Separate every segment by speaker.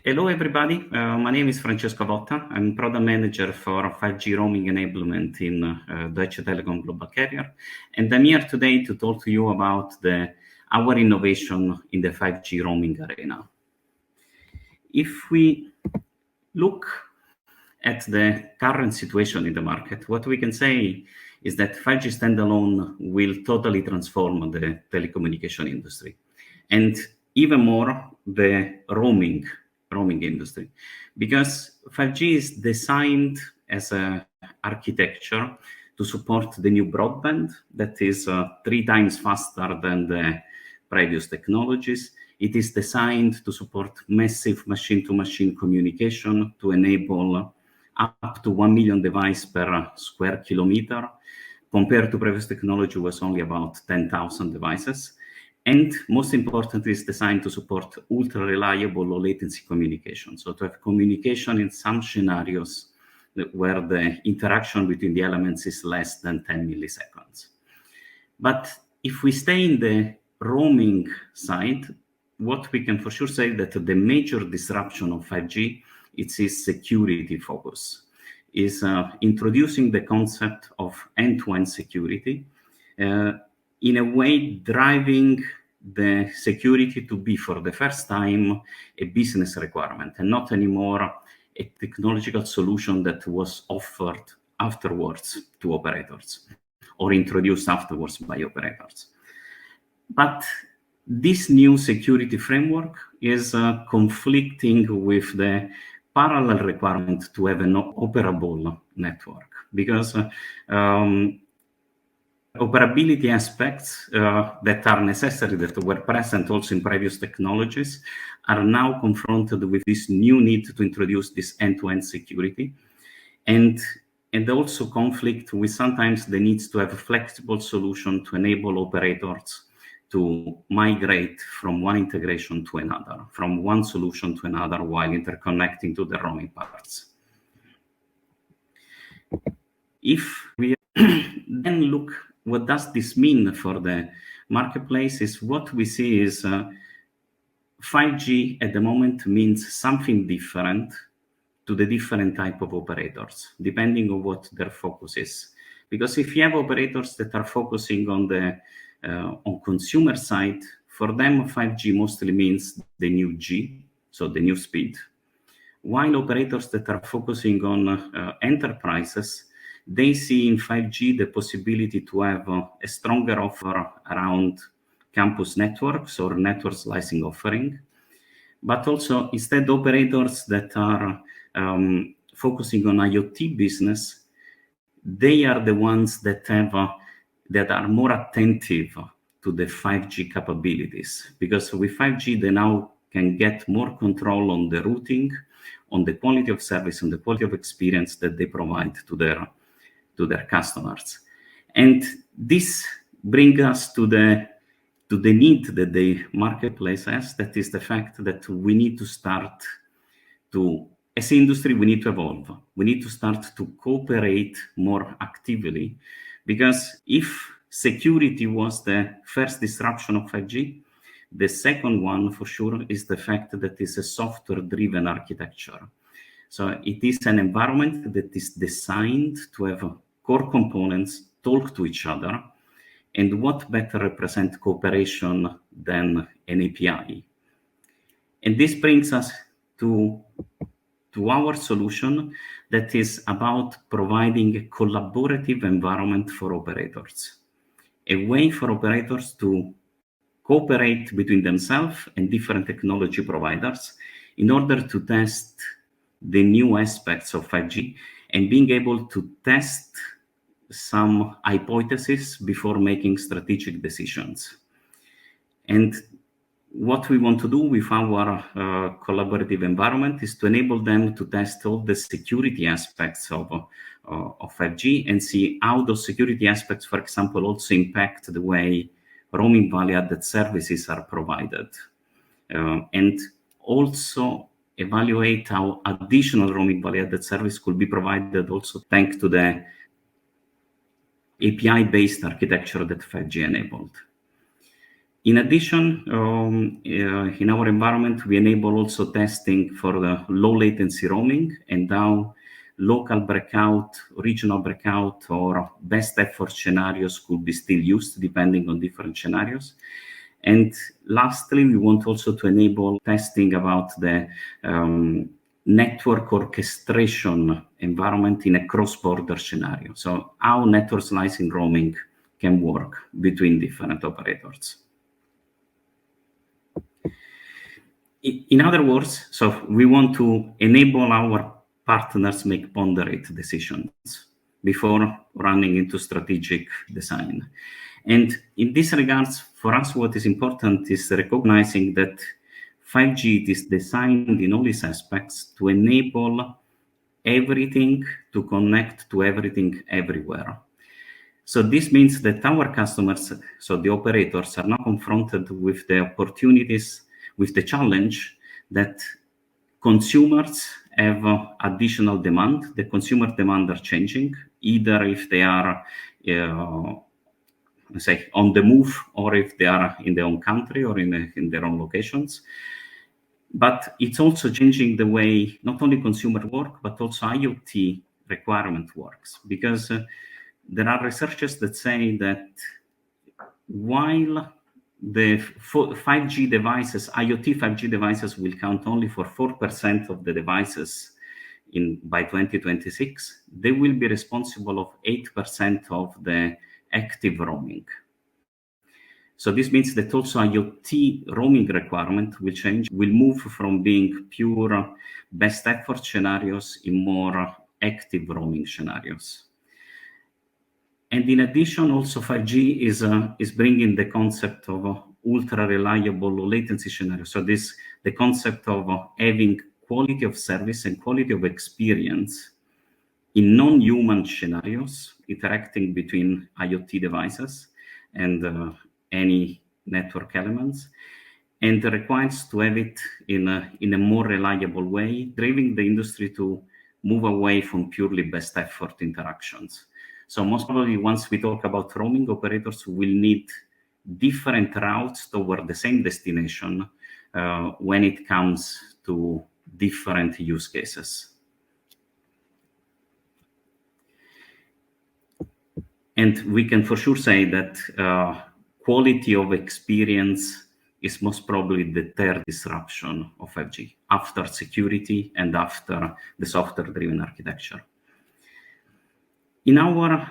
Speaker 1: Hello, everybody. My name is Francesco Botta. I'm product manager for 5G roaming enablement in Deutsche Telekom Global Carrier. And I'm here today to talk to you about our innovation in the 5G roaming arena. If we look at the current situation in the market, what we can say is that 5G standalone will totally transform the telecommunication industry. And even more, the roaming industry, because 5G is designed as an architecture to support the new broadband that is 3 times faster than the previous technologies. It is designed to support massive machine-to-machine communication to enable up to 1 million devices per square kilometer, compared to previous technology was only about 10,000 devices. And most importantly, it's designed to support ultra-reliable low latency communication. So to have communication in some scenarios where the interaction between the elements is less than 10 milliseconds. But if we stay in the roaming side, what we can for sure say that the major disruption of 5G, it's its security focus, is introducing the concept of end-to-end security, in a way driving the security to be for the first time a business requirement and not anymore a technological solution that was offered afterwards to operators or introduced afterwards by operators. But this new security framework is conflicting with the parallel requirement to have an operable network, because operability aspects that are necessary, that were present also in previous technologies, are now confronted with this new need to introduce this end-to-end security, and also conflict with sometimes the needs to have a flexible solution to enable operators to migrate from one integration to another, from one solution to another, while interconnecting to the roaming parts. If we then look, what does this mean for the marketplace? Is what we see is 5G at the moment means something different to the different type of operators, depending on what their focus is. Because if you have operators that are focusing on the on consumer side, for them 5G mostly means the new G, so the new speed. While operators that are focusing on enterprises, they see in 5G the possibility to have a stronger offer around campus networks or network slicing offering. But also, instead, operators that are focusing on IoT business, they are the ones that have that are more attentive to the 5G capabilities, because with 5G they now can get more control on the routing, on the quality of service, on the quality of experience that they provide to their customers. And this brings us to the need that the marketplace has, that is the fact that we need to start to, as an industry, we need to evolve. We need to start to cooperate more actively, because if security was the first disruption of 5G, the second one for sure is the fact that it's a software-driven architecture. So it is an environment that is designed to have core components talk to each other, and what better represent cooperation than an API? And this brings us to our solution that is about providing a collaborative environment for operators, a way for operators to cooperate between themselves and different technology providers in order to test the new aspects of 5G and being able to test some hypotheses before making strategic decisions. And what we want to do with our collaborative environment is to enable them to test all the security aspects of 5G and see how those security aspects, for example, also impact the way roaming value-added services are provided. And also evaluate how additional roaming value-added service could be provided also thanks to the API-based architecture that 5G enabled. In addition, in our environment, we enable also testing for the low latency roaming, and now local breakout, regional breakout, or best effort scenarios could be still used depending on different scenarios. And lastly, we want also to enable testing about the network orchestration environment in a cross-border scenario. So how network slicing roaming can work between different operators. In other words, so we want to enable our partners make ponderate decisions before running into strategic design. And in this regards, for us, what is important is recognizing that 5G is designed in all its aspects to enable everything to connect to everything everywhere. So this means that our customers, so the operators, are now confronted with the opportunities, with the challenge that consumers have additional demand. The consumer demand are changing, either if they are say on the move, or if they are in their own country or in their own locations. But it's also changing the way not only consumer work, but also IoT requirement works, because there are researchers that say that while the 5G devices, IoT 5G devices, will count only for 4% of the devices by 2026, they will be responsible of 8% of the active roaming. So this means that also IoT roaming requirement will change, will move from being pure best effort scenarios in more active roaming scenarios. And in addition, also 5G is bringing the concept of ultra reliable low latency scenario. So the concept of having quality of service and quality of experience in non-human scenarios interacting between IoT devices and any network elements, and requires to have it in a more reliable way, driving the industry to move away from purely best effort interactions. So most probably, once we talk about roaming, operators will need different routes toward the same destination when it comes to different use cases. And we can for sure say that quality of experience is most probably the third disruption of 5G, after security and after the software-driven architecture. In our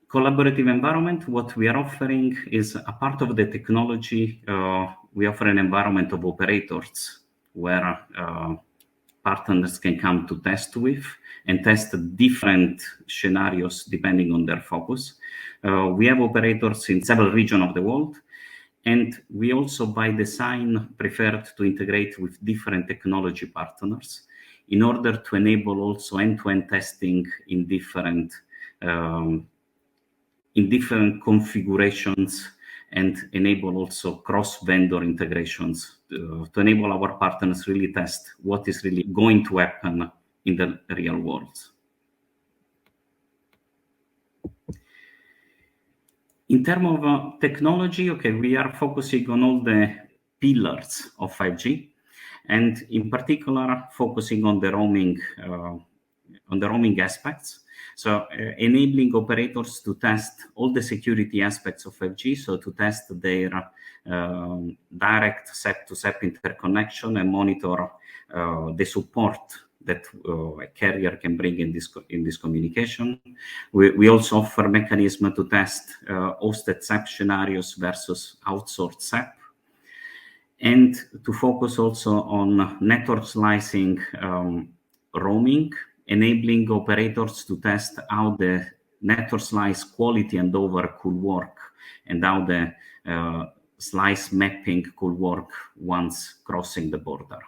Speaker 1: collaborative environment, what we are offering is a part of the technology. We offer an environment of operators where partners can come to test with and test different scenarios depending on their focus. We have operators in several regions of the world, and we also by design preferred to integrate with different technology partners in order to enable also end-to-end testing in different configurations, and enable also cross-vendor integrations to enable our partners really test what is really going to happen in the real world. In terms of technology, okay, we are focusing on all the pillars of 5G, and in particular focusing on the roaming aspects. So enabling operators to test all the security aspects of 5G, so to test their direct SEP-to-SEP interconnection and monitor the support that a carrier can bring in this communication. We also offer mechanism to test hosted SEP scenarios versus outsourced SEP, and to focus also on network slicing roaming, enabling operators to test how the network slice quality and over could work, and how the slice mapping could work once crossing the border.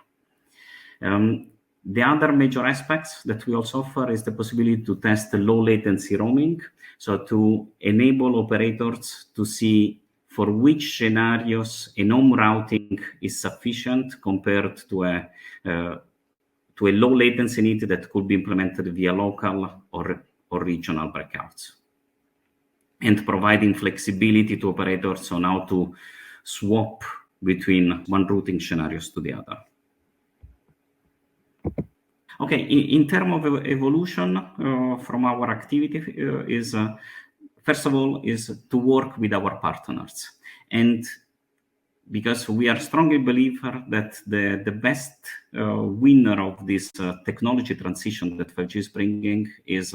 Speaker 1: The other major aspects that we also offer is the possibility to test the low latency roaming, so to enable operators to see for which scenarios a home routing is sufficient compared to a low latency need that could be implemented via local or regional breakouts. and providing flexibility to operators on how to swap between one routing scenarios to the other. Okay, in terms of evolution from our activity first of all, is to work with our partners. And because we are strongly believer that the best winner of this technology transition that 5G is bringing is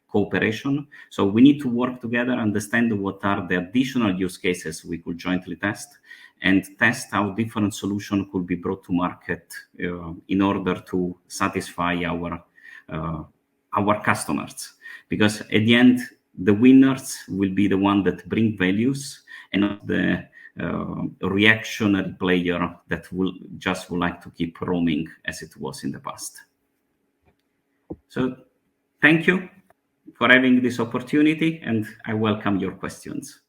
Speaker 1: cooperation. So we need to work together, understand what are the additional use cases we could jointly test, and test how different solutions could be brought to market in order to satisfy our customers. Because at the end, the winners will be the one that bring values, and not the reactionary player that would like to keep roaming as it was in the past. So thank you for having this opportunity, and I welcome your questions.